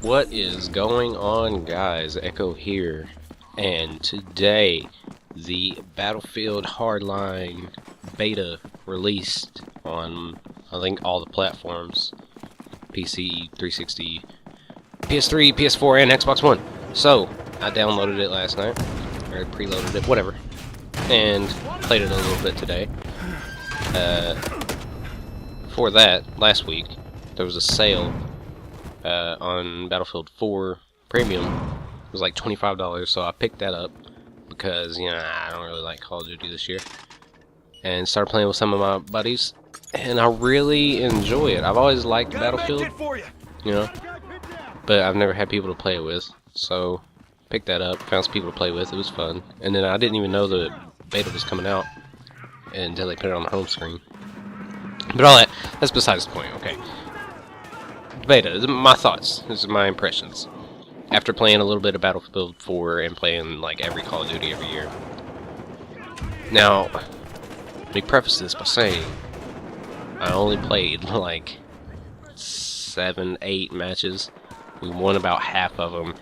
What is going on, guys? Echo here, and today the Battlefield Hardline beta released on, I think, all the platforms: PC, 360, PS3, PS4, and Xbox One. So I downloaded it last night, or preloaded it, whatever, and played it a little bit today. For that, last week there was a sale on Battlefield 4 Premium. It was like $25, so I picked that up because, you know, I don't really like Call of Duty this year, and started playing with some of my buddies, and I really enjoy it. I've always liked Battlefield, you know, but I've never had people to play it with, so picked that up, found some people to play with. It was fun, and then I didn't even know the beta was coming out until they put it on the home screen. But all that's besides the point. Okay, beta, my thoughts, this is my impressions after playing a little bit of Battlefield 4 and playing like every Call of Duty every year. Now, let me preface this by saying I only played like 7, 8 matches. We won about half of them,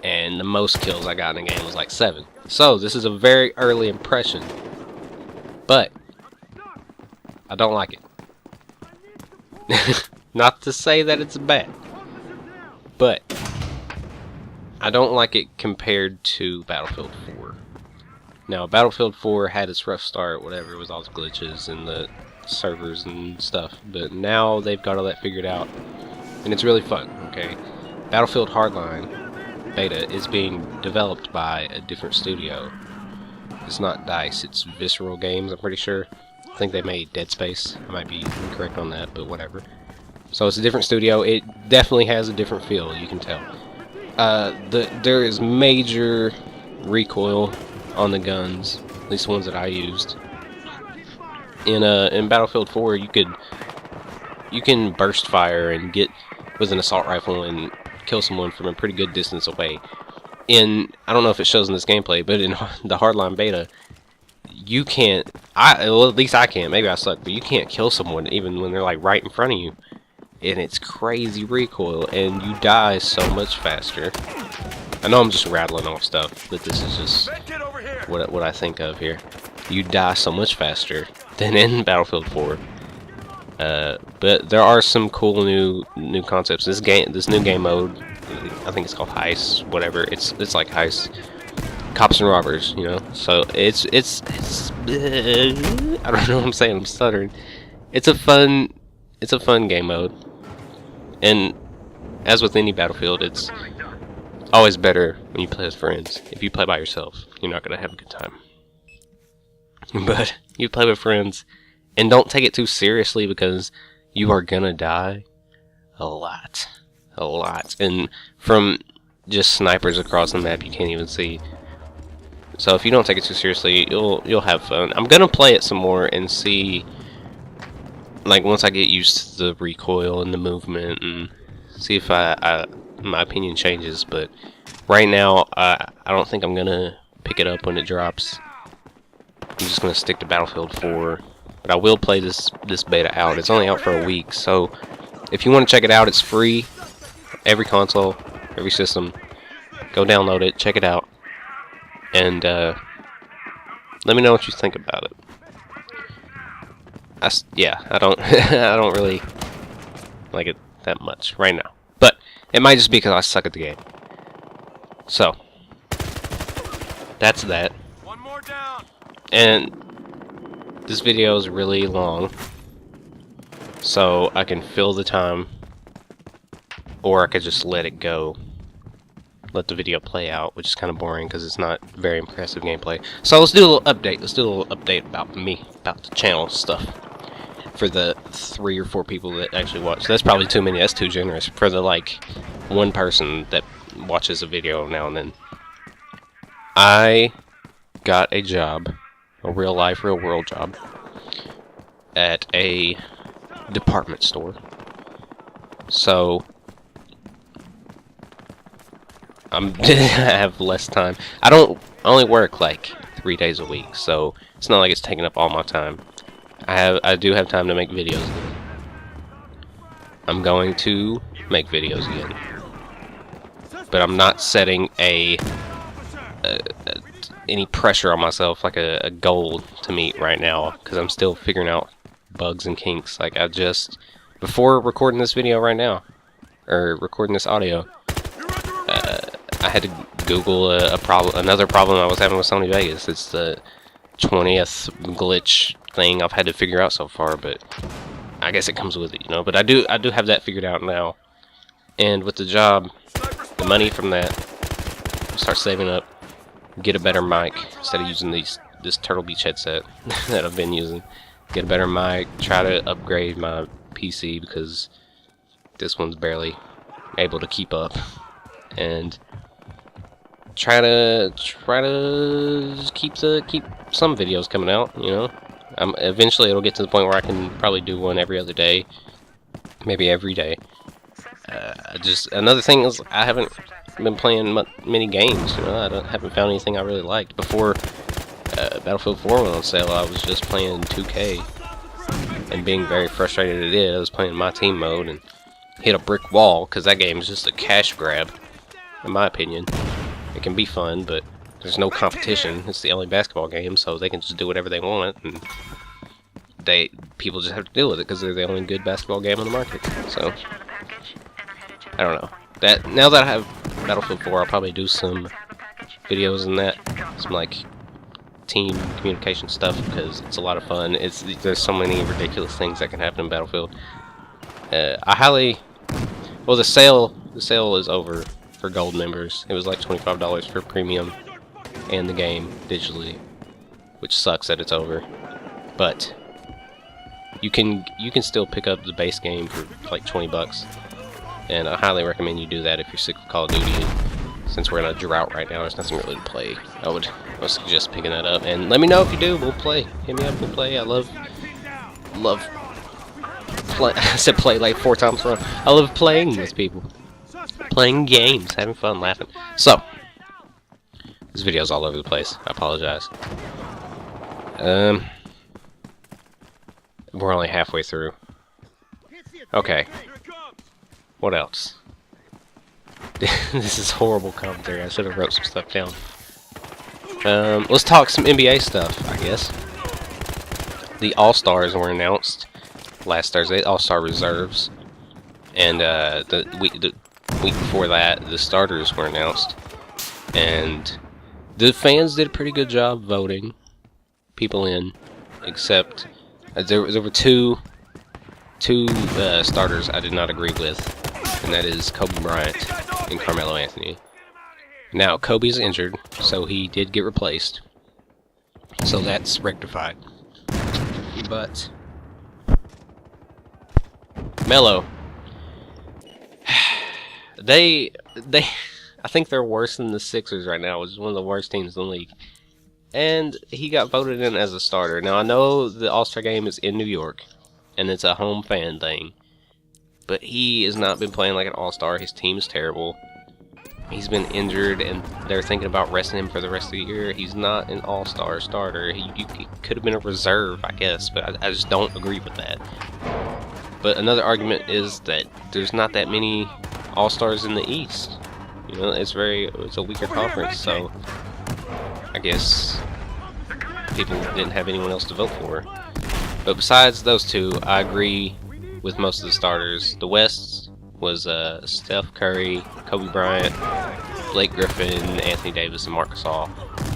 and the most kills I got in the game was like 7. So this is a very early impression, but I don't like it. Not to say that it's bad, but I don't like it compared to Battlefield 4. Now, Battlefield 4 had its rough start, whatever, it was all the glitches and the servers and stuff, but now they've got all that figured out, and it's really fun, okay? Battlefield Hardline beta is being developed by a different studio. It's not DICE, it's Visceral Games, I'm pretty sure. I think they made Dead Space. I might be incorrect on that, but whatever. So it's a different studio. It definitely has a different feel, you can tell. There is major recoil on the guns, at least the ones that I used. In Battlefield 4, you can burst fire and get with an assault rifle and kill someone from a pretty good distance away. I don't know if it shows in this gameplay, but in the Hardline beta, you can't, well, at least I can't, maybe I suck, but you can't kill someone even when they're like right in front of you. And it's crazy recoil, and you die so much faster. I know I'm just rattling off stuff, but this is just what I think of here. You die so much faster than in Battlefield 4. But there are some cool new concepts. This new game mode, I think it's called Heist, whatever. It's like Heist, cops and robbers, you know. So it's I don't know what I'm saying. I'm stuttering. It's a fun game mode, and as with any Battlefield, it's always better when you play with friends. If you play by yourself, you're not gonna have a good time. But you play with friends, and don't take it too seriously because you are gonna die a lot, and from just snipers across the map you can't even see. So if you don't take it too seriously, you'll have fun. I'm gonna play it some more and see, like, once I get used to the recoil and the movement, and see if my opinion changes. But right now, I don't think I'm gonna pick it up when it drops. I'm just gonna stick to Battlefield 4. But I will play this beta out. It's only out for a week, so if you want to check it out, it's free. Every console, every system. Go download it, check it out, and let me know what you think about it. I don't I don't really like it that much right now, but it might just be because I suck at the game. So that's that. One more down. And this video is really long, so I can fill the time, or I could just let it go, let the video play out, which is kind of boring because it's not very impressive gameplay. So let's do a little update. Let's do a little update about me, about the channel stuff, for the 3 or 4 people that actually watch. That's probably too many. That's too generous. For the like 1 person that watches a video now and then. I got a job, a real life, real world job, at a department store. So I have less time. I only work like 3 days a week, so it's not like it's taking up all my time. I do have time to make videos again. I'm going to make videos again. but I'm not setting any pressure on myself, like a goal to meet right now, because I'm still figuring out bugs and kinks. Like, before recording this video right now, or recording this audio, I had to Google another problem I was having with Sony Vegas. It's the 20th glitch thing I've had to figure out so far, but I guess it comes with it, you know. But I do have that figured out now, and with the job, the money from that, I'll start saving up, get a better mic instead of using this Turtle Beach headset that I've been using. Get a better mic, try to upgrade my PC because this one's barely able to keep up, and try to keep some videos coming out, you know. Eventually it'll get to the point where I can probably do one every other day, maybe every day. Just another thing is, I haven't been playing many games, you know. I haven't found anything I really liked. Before Battlefield 4 went on sale, I was just playing 2K and being very frustrated at it. I was playing my team mode and hit a brick wall, because that game is just a cash grab, in my opinion. It can be fun, but there's no competition. It's the only basketball game, so they can just do whatever they want, and people just have to deal with it because they're the only good basketball game on the market. So I don't know. Now that I have Battlefield 4, I'll probably do some videos in that, some like team communication stuff, because it's a lot of fun. There's so many ridiculous things that can happen in Battlefield. The sale is over for gold members. It was like $25 for premium and the game digitally, which sucks that it's over. But you can still pick up the base game for like 20 bucks, and I highly recommend you do that if you're sick of Call of Duty. And since we're in a drought right now, there's nothing really to play. I would suggest picking that up, and let me know if you do. We'll play. Hit me up. We'll play. I love play. I said play like 4 times wrong. I love playing with people, playing games, having fun, laughing. So this video's all over the place. I apologize. We're only halfway through. Okay. What else? This is horrible commentary. I should have wrote some stuff down. Let's talk some NBA stuff, I guess. The All-Stars were announced last Thursday, All-Star reserves, and the week before that, the starters were announced, and the fans did a pretty good job voting people in, except there were two starters I did not agree with, and that is Kobe Bryant and Carmelo Anthony. Now, Kobe's injured, so he did get replaced, so that's rectified. But Melo, I think they're worse than the Sixers right now, which is one of the worst teams in the league. And he got voted in as a starter. Now, I know the All-Star game is in New York, and it's a home fan thing, but he has not been playing like an All-Star. His team is terrible. He's been injured, and they're thinking about resting him for the rest of the year. He's not an All-Star starter. He could have been a reserve, I guess, but I just don't agree with that. But another argument is that there's not that many All-Stars in the East. You know, it's a weaker conference, so I guess people didn't have anyone else to vote for. But besides those two, I agree with most of the starters. The West was Steph Curry, Kobe Bryant, Blake Griffin, Anthony Davis, and Marc Gasol.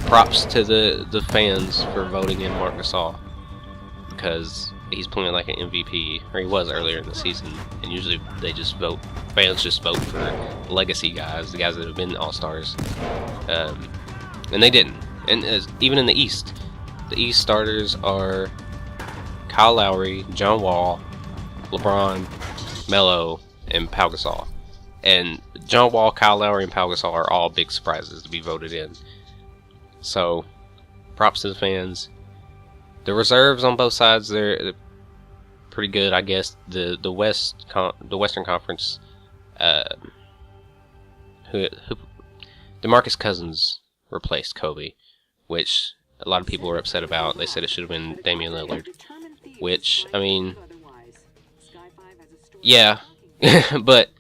Props to the fans for voting in Marc Gasol, because he's playing like an MVP, or he was earlier in the season, and usually fans just vote for legacy guys, the guys that have been All-Stars, and they didn't. And even in the East starters are Kyle Lowry, John Wall, LeBron, Melo, and Pau Gasol. And John Wall, Kyle Lowry, and Pau Gasol are all big surprises to be voted in. So, props to the fans. The reserves on both sides, they're pretty good, I guess. The Western Conference, DeMarcus Cousins replaced Kobe, which a lot of people were upset about. They said it should have been Damian Lillard, which, I mean, yeah, but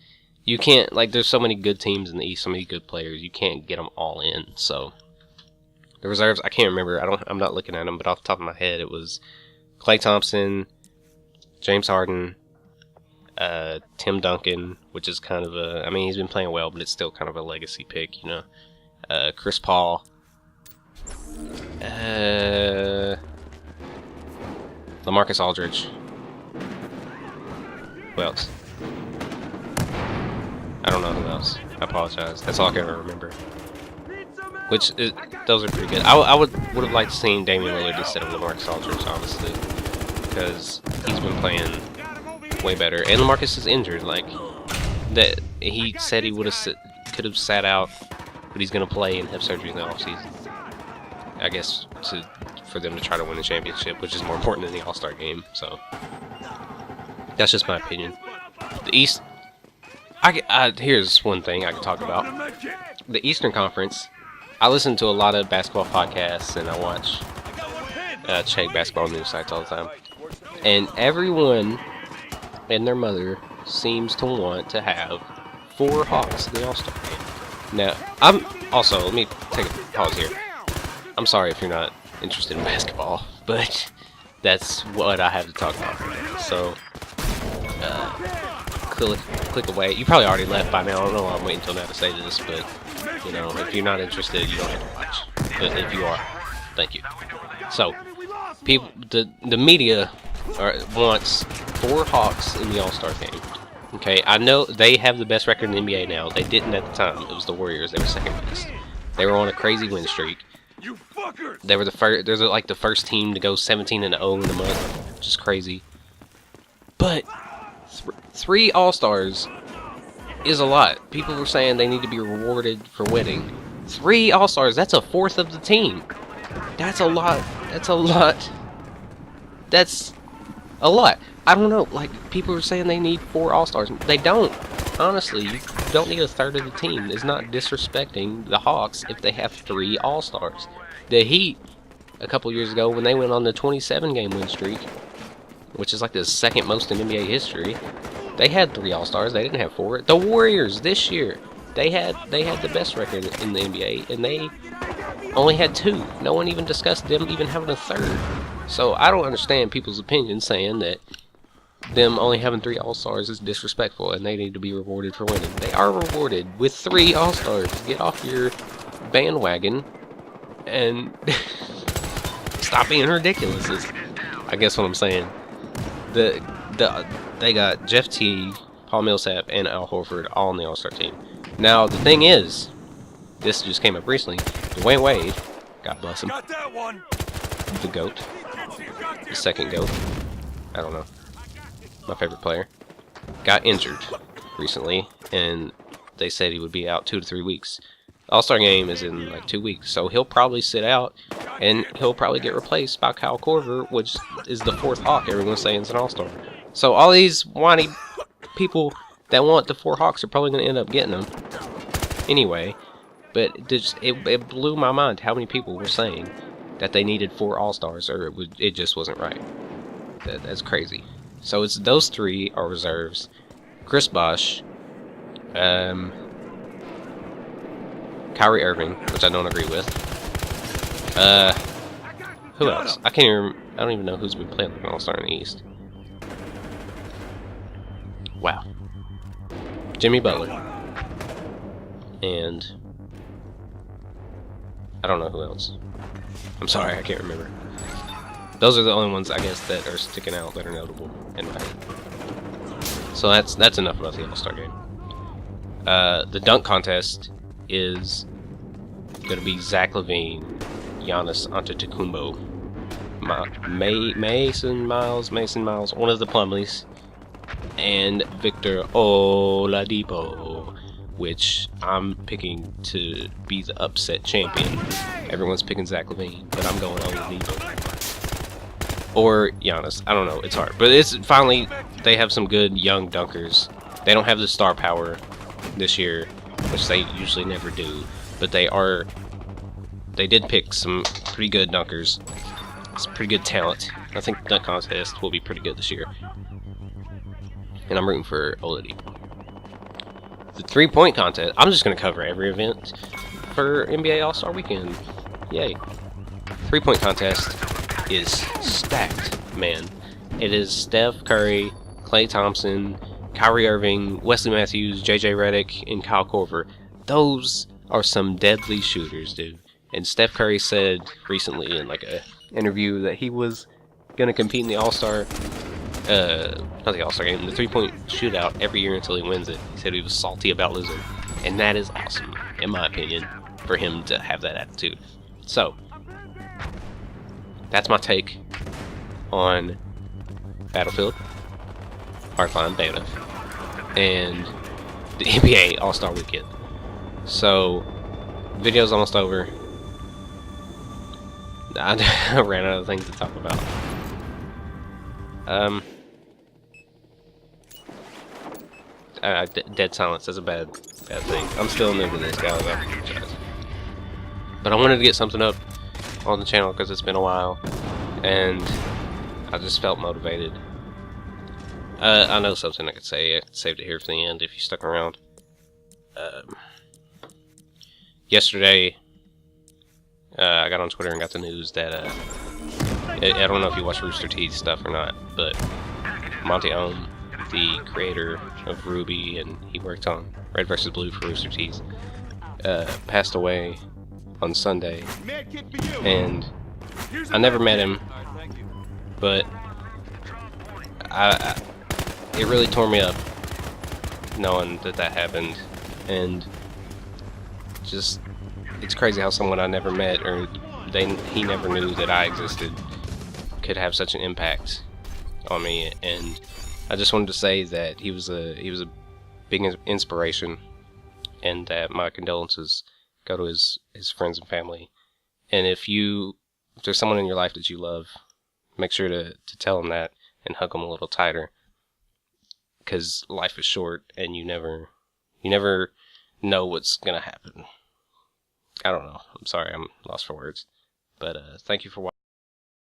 you can't, like, there's so many good teams in the East, so many good players, you can't get them all in. So the reserves, I can't remember. I'm not looking at them, but off the top of my head, it was Klay Thompson, James Harden, Tim Duncan, which is kind of a, I mean, he's been playing well, but it's still kind of a legacy pick, you know. Chris Paul, LaMarcus Aldridge. Who else? I don't know who else. I apologize. That's all I can remember. Which is, those are pretty good. I would have liked to seen Damian Lillard instead of LaMarcus Aldridge, honestly, because he's been playing way better. And LaMarcus is injured. Like that, he said he could have sat out, but he's gonna play and have surgery in the offseason. I guess for them to try to win the championship, which is more important than the All-Star game. So that's just my opinion. The East. Here's one thing I can talk about. The Eastern Conference. I listen to a lot of basketball podcasts, and I watch check basketball news sites all the time. And everyone and their mother seems to want to have 4 Hawks in the All-Star game. Now, let me take a pause here. I'm sorry if you're not interested in basketball, but that's what I have to talk about right now. So, click away. You probably already left by now. I don't know why I'm waiting until now to say this, but, you know, if you're not interested, you don't have to watch. But if you are, thank you. So, the media wants 4 Hawks in the All-Star game. Okay, I know they have the best record in the NBA now. They didn't at the time. It was the Warriors. They were second best. They were on a crazy win streak. They were the first. They're like the first team to go 17-0 in a month, which is crazy. But 3 All-Stars is a lot. People were saying they need to be rewarded for winning. 3 All-Stars. That's a fourth of the team. That's a lot. That's a lot. That's a lot. I don't know. Like, people are saying they need 4 All-Stars. They don't. Honestly, you don't need a third of the team. It's not disrespecting the Hawks if they have 3 All-Stars. The Heat, a couple years ago, when they went on the 27-game win streak, which is like the second most in NBA history, they had 3 All-Stars. They didn't have 4. The Warriors this year, they had the best record in the NBA, and they only had 2. No one even discussed them even having a third. So I don't understand people's opinion saying that them only having 3 All-Stars is disrespectful and they need to be rewarded for winning. They are rewarded with 3 All-Stars. Get off your bandwagon and stop being ridiculous, is I guess what I'm saying. They got Jeff Teague, Paul Millsap, and Al Horford all on the All-Star team. Now, the thing is, this just came up recently, Dwayne Wade, God bless him, the GOAT, the second GOAT, I don't know, my favorite player, got injured recently, and they said he would be out 2 to 3 weeks. All-Star game is in like 2 weeks, so he'll probably sit out, and he'll probably get replaced by Kyle Korver, which is the 4th Hawk everyone's saying is an All-Star. So all these whiny people that want the 4 Hawks are probably going to end up getting them anyway. But it blew my mind how many people were saying that they needed 4 All-Stars, or it just wasn't right. That's crazy. So it's those 3 are reserves. Chris Bosh, Kyrie Irving, which I don't agree with. Who else? I don't even know who's been playing like an All-Star in the East. Wow. Jimmy Butler. And I don't know who else. I'm sorry, I can't remember. Those are the only ones, I guess, that are sticking out, that are notable in my head. So that's enough about the All-Star game. The dunk contest is going to be Zach LaVine, Giannis Antetokounmpo, Mason Miles, one of the Plumleys, and Victor Oladipo, which I'm picking to be the upset champion. Everyone's picking Zach LaVine, but I'm going Oladipo. Or Giannis. I don't know. It's hard. But it's finally, they have some good young dunkers. They don't have the star power this year, which they usually never do. But they did pick some pretty good dunkers. It's pretty good talent. I think the dunk contest will be pretty good this year. And I'm rooting for Oladipo. the 3-point contest. I'm just gonna cover every event for NBA All-Star Weekend. Yay! 3-point contest is stacked, man. It is Steph Curry, Klay Thompson, Kyrie Irving, Wesley Matthews, JJ Redick, and Kyle Korver. Those are some deadly shooters, dude. And Steph Curry said recently in like a interview that he was gonna compete in the All-Star, not the All-Star game, the 3-point shootout every year until he wins it. He said he was salty about losing, and that is awesome, in my opinion, for him to have that attitude. So, that's my take on Battlefield, Hardline Beta, and the NBA All-Star Weekend. So, video's almost over. I ran out of things to talk about. Dead silence is a bad thing. I'm still new to this, guys. I apologize. But I wanted to get something up on the channel because it's been a while, and I just felt motivated. I know something I could say. I saved it here for the end if you stuck around. Yesterday, I got on Twitter and got the news that I don't know if you watch Rooster Teeth stuff or not, but Monty Ohm, the creator of Ruby, and he worked on Red vs. Blue for Rooster Teeth, passed away on Sunday, and I never met him, but it really tore me up knowing that happened, and just, it's crazy how someone I never met, or he never knew that I existed, could have such an impact on me. And I just wanted to say that he was a big inspiration, and that my condolences go to his friends and family. And if there's someone in your life that you love, make sure to tell them that and hug them a little tighter, because life is short and you never know what's gonna happen. I don't know. I'm sorry, I'm lost for words. But thank you for watching.